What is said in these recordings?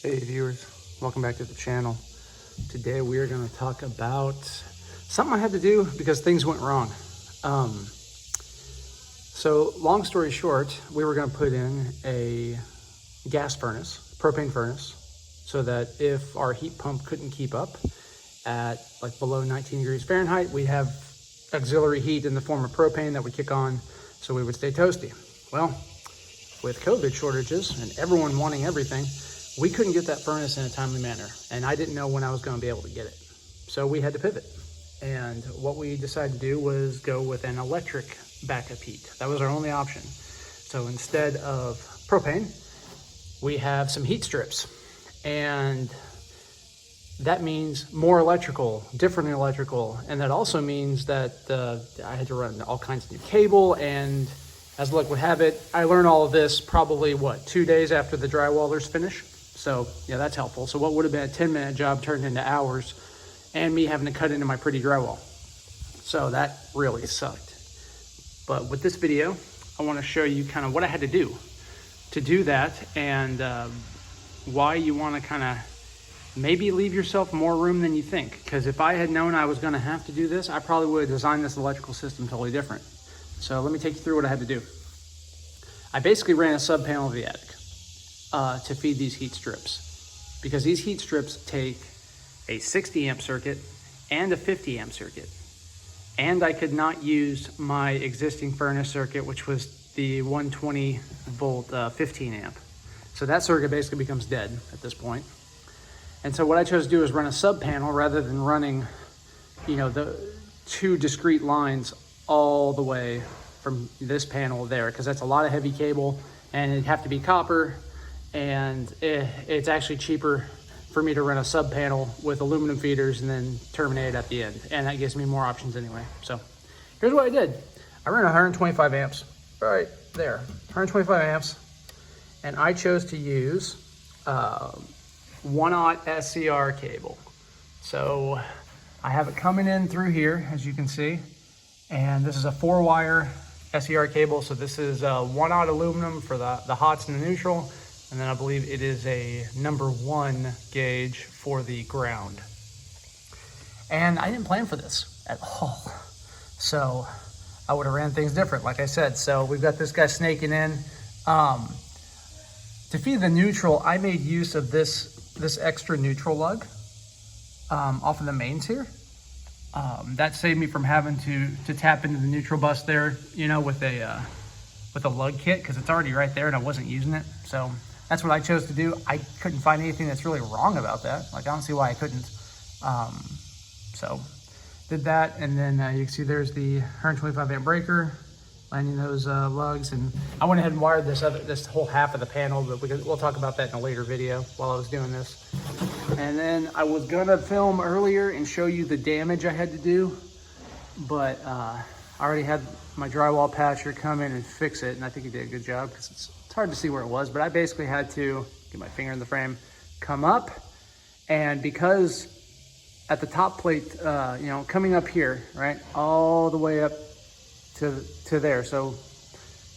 Hey viewers, welcome back to the channel. Today we are going to talk about something I had to do because things went wrong. So long story short, we were going to put in a gas furnace, propane furnace, so that if our heat pump couldn't keep up at like below 19 degrees Fahrenheit, we have auxiliary heat in the form of propane that would kick on so we would stay toasty. Well, with COVID shortages and everyone wanting everything, we couldn't get that furnace in a timely manner, and I didn't know when I was going to be able to get it. So we had to pivot. And what we decided to do was go with an electric backup heat. That was our only option. So instead of propane, we have some heat strips. And that means more electrical, different electrical. And that also means that I had to run all kinds of new cable, and as luck would have it, I learned all of this probably, 2 days after the drywallers finish. So yeah, that's helpful. So what would have been a 10-minute job turned into hours, and me having to cut into my pretty drywall. So that really sucked. But with this video, I want to show you kind of what I had to do that, and why you want to kind of maybe leave yourself more room than you think. Because if I had known I was going to have to do this, I probably would have designed this electrical system totally different. So let me take you through what I had to do. I basically ran a sub panel of the attic to feed these heat strips, because these heat strips take a 60 amp circuit and a 50 amp circuit. And I could not use my existing furnace circuit, which was the 120 volt 15 amp. So that circuit basically becomes dead at this point. And so what I chose to do is run a sub panel rather than running, the two discrete lines all the way from this panel there, because that's a lot of heavy cable and it'd have to be copper, and it's actually cheaper for me to run a sub panel with aluminum feeders and then terminate it at the end, and that gives me more options anyway. So here's what I did. I ran 125 amps right there, 125 amps, and I chose to use 1/0 SCR cable. So I have it coming in through here, as you can see. And this is a 4-wire SCR cable. So this is 1/0 aluminum for the hots and the neutral. And then I believe it is a number 1 gauge for the ground. And I didn't plan for this at all. So I would have ran things different, like I said. So we've got this guy snaking in. To feed the neutral, I made use of this extra neutral lug off of the mains here. That saved me from having to tap into the neutral bus there, with a lug kit, because it's already right there and I wasn't using it. So that's what I chose to do. I couldn't find anything that's really wrong about that. Like, I don't see why I couldn't. So did that, and then you can see there's the 125 amp breaker, landing those lugs, and I went ahead and wired this whole half of the panel, but we'll talk about that in a later video while I was doing this. And then I was gonna film earlier and show you the damage I had to do, but I already had my drywall patcher come in and fix it, and I think he did a good job, because it's hard to see where it was, but I basically had to get my finger in the frame, come up, and because at the top plate, coming up here, right, all the way up to there, so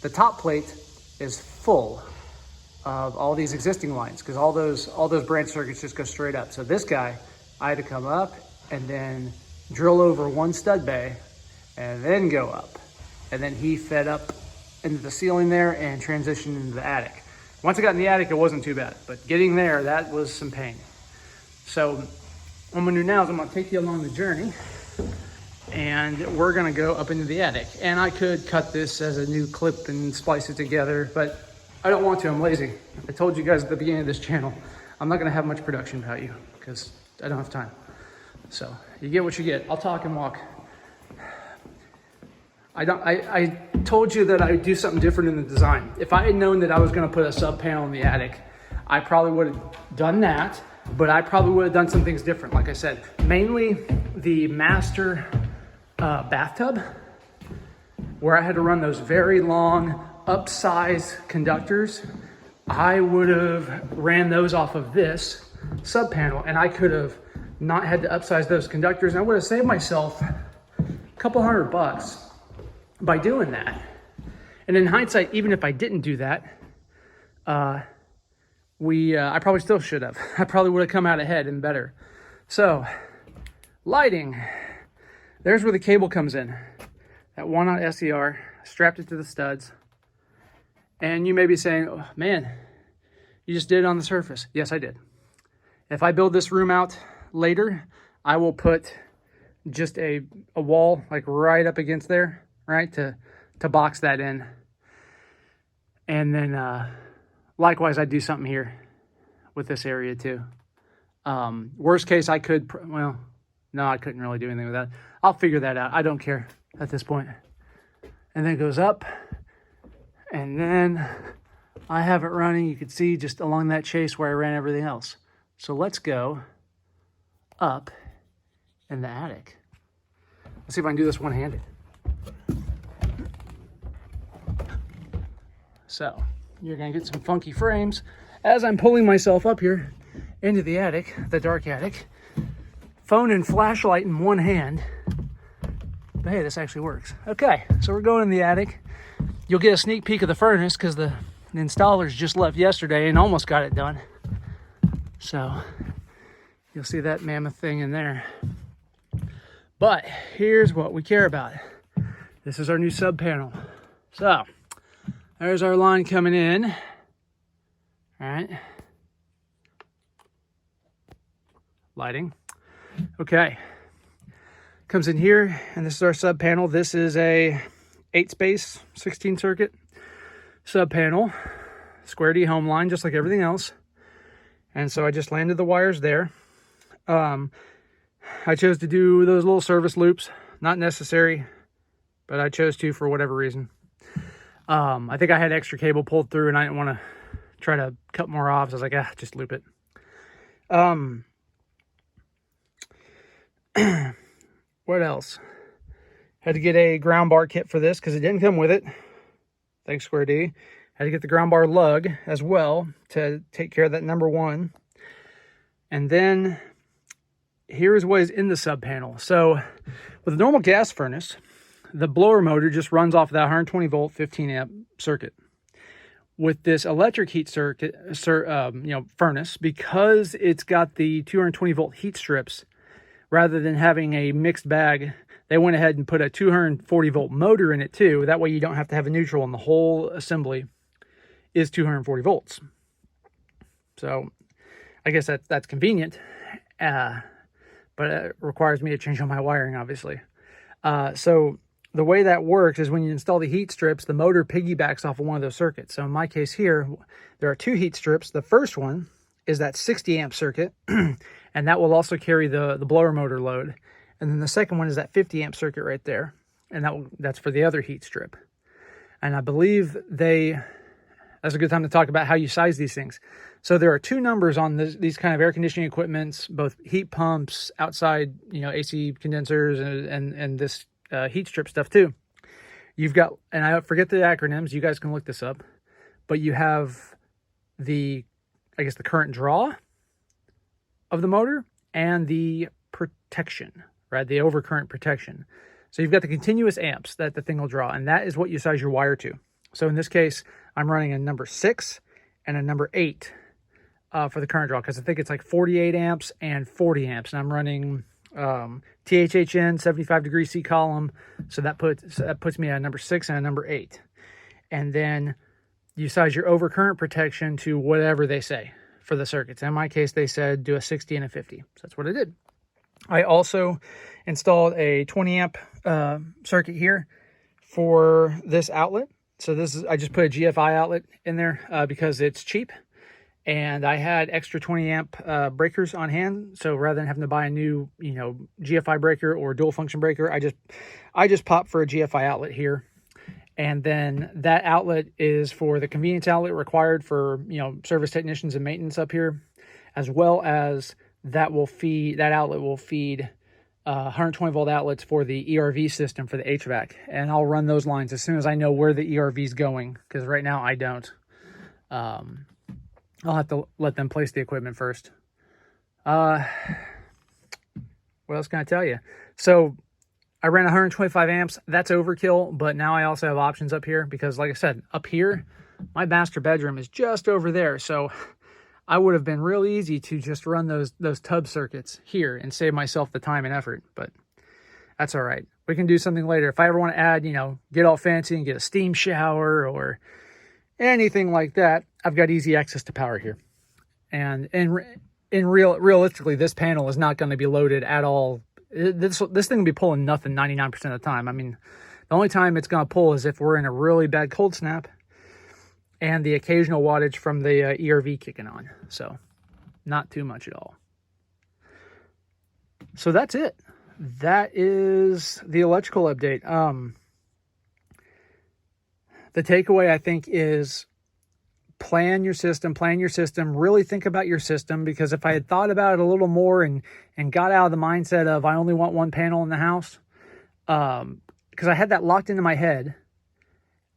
the top plate is full of all these existing lines, because all those branch circuits just go straight up. So this guy, I had to come up and then drill over one stud bay and then go up, and then he fed up into the ceiling there and transitioned into the attic. Once I got in the attic, it wasn't too bad, but getting there, that was some pain. So what I'm gonna do now is I'm gonna take you along the journey, and we're gonna go up into the attic. And I could cut this as a new clip and splice it together, but I don't want to, I'm lazy. I told you guys at the beginning of this channel, I'm not gonna have much production value because I don't have time. So you get what you get. I'll talk and walk. I told you that I would do something different in the design. If I had known that I was gonna put a sub panel in the attic, I probably would have done that, but I probably would have done some things different. Like I said, mainly the master bathtub, where I had to run those very long upsized conductors. I would have ran those off of this sub panel, and I could have not had to upsize those conductors, and I would have saved myself a couple $100 by doing that. And in hindsight, even if I didn't do that, I probably still should have. I probably would have come out ahead and better. So, lighting. There's where the cable comes in. That 1-aught SER, strapped it to the studs. And you may be saying, oh, man, you just did it on the surface. Yes, I did. If I build this room out later, I will put just a wall like right up against there, right, to box that in. And then likewise, I'd do something here with this area too. Worst case, I could, well, no, I couldn't really do anything with that. I'll figure that out. I don't care at this point. And then it goes up, and then I have it running. You can see just along that chase where I ran everything else. So let's go up in the attic. Let's see if I can do this one-handed. So you're gonna get some funky frames as I'm pulling myself up here into the attic, the dark attic. Phone and flashlight in one hand. But hey, this actually works. Okay, so we're going in the attic. You'll get a sneak peek of the furnace because the installers just left yesterday and almost got it done. So you'll see that mammoth thing in there. But here's what we care about. This is our new sub panel. So there's our line coming in. All right. Lighting. Okay. Comes in here, and this is our sub panel. This is a 8-space 16 circuit sub panel, square D home line, just like everything else. And so I just landed the wires there. I chose to do those little service loops, not necessary, but I chose to for whatever reason. I think I had extra cable pulled through and I didn't want to try to cut more off. So I was like, just loop it. What else? Had to get a ground bar kit for this because it didn't come with it. Thanks, Square D. Had to get the ground bar lug as well to take care of that number 1. And then here's what is in the sub panel. So with a normal gas furnace, the blower motor just runs off of that 120 volt, 15 amp circuit. With this electric heat circuit, furnace, because it's got the 220 volt heat strips, rather than having a mixed bag, they went ahead and put a 240 volt motor in it too. That way you don't have to have a neutral, and the whole assembly is 240 volts. So I guess that's convenient, but it requires me to change all my wiring, obviously. So the way that works is when you install the heat strips, the motor piggybacks off of one of those circuits. So in my case here, there are 2 heat strips. The first one is that 60 amp circuit, and that will also carry the blower motor load. And then the second one is that 50 amp circuit right there, and that's for the other heat strip. And I believe that's a good time to talk about how you size these things. So there are 2 numbers on these kind of air conditioning equipments, both heat pumps, outside, AC condensers, and this heat strip stuff too. You've got, and I forget the acronyms, you guys can look this up, but you have the current draw of the motor and the protection, right? The overcurrent protection. So you've got the continuous amps that the thing will draw, and that is what you size your wire to. So in this case, I'm running a number 6 and a number 8 for the current draw, because I think it's like 48 amps and 40 amps, and I'm running THHN 75 degree C column, so that puts me at a number 6 and a number 8. And then you size your overcurrent protection to whatever they say for the circuits. In my case, they said do a 60 and a 50. So that's what I did. I also installed a 20 amp circuit here for this outlet. So I just put a GFI outlet in there because it's cheap. And I had extra 20 amp breakers on hand. So rather than having to buy a new, GFI breaker or dual function breaker, I just popped for a GFI outlet here. And then that outlet is for the convenience outlet required for, service technicians and maintenance up here, as well as that outlet will feed 120 volt outlets for the ERV system for the HVAC. And I'll run those lines as soon as I know where the ERV is going, because right now I don't. I'll have to let them place the equipment first. What else can I tell you? So I ran 125 amps. That's overkill, but now I also have options up here because, like I said, up here, my master bedroom is just over there. So I would have been real easy to just run those tub circuits here and save myself the time and effort, but that's all right. We can do something later. If I ever want to add, you know, get all fancy and get a steam shower or anything like that, I've got easy access to power here. And realistically, this panel is not going to be loaded at all. This thing will be pulling nothing 99% of the time. I mean, the only time it's going to pull is if we're in a really bad cold snap and the occasional wattage from the ERV kicking on. So not too much at all. So that's it. That is the electrical update. The takeaway, I think, is plan your system, really think about your system, because if I had thought about it a little more and got out of the mindset of I only want one panel in the house, because I had that locked into my head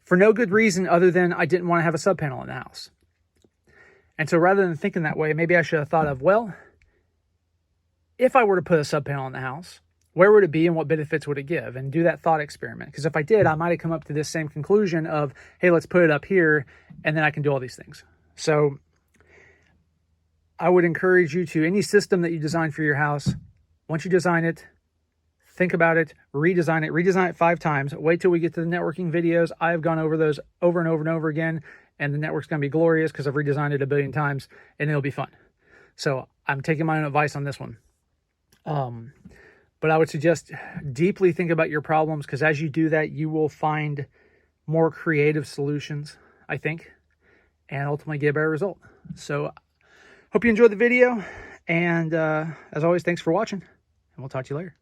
for no good reason other than I didn't want to have a subpanel in the house. And so rather than thinking that way, maybe I should have thought of, well, if I were to put a subpanel in the house, where would it be and what benefits would it give? And do that thought experiment. Because if I did, I might have come up to this same conclusion of, hey, let's put it up here and then I can do all these things. So I would encourage you to, any system that you design for your house, once you design it, think about it, redesign it 5 times. Wait till we get to the networking videos. I've gone over those over and over and over again, and the network's going to be glorious because I've redesigned it a billion times, and it'll be fun. So I'm taking my own advice on this one. But I would suggest deeply think about your problems, because as you do that, you will find more creative solutions, I think, and ultimately get a better result. So hope you enjoyed the video. And as always, thanks for watching, and we'll talk to you later.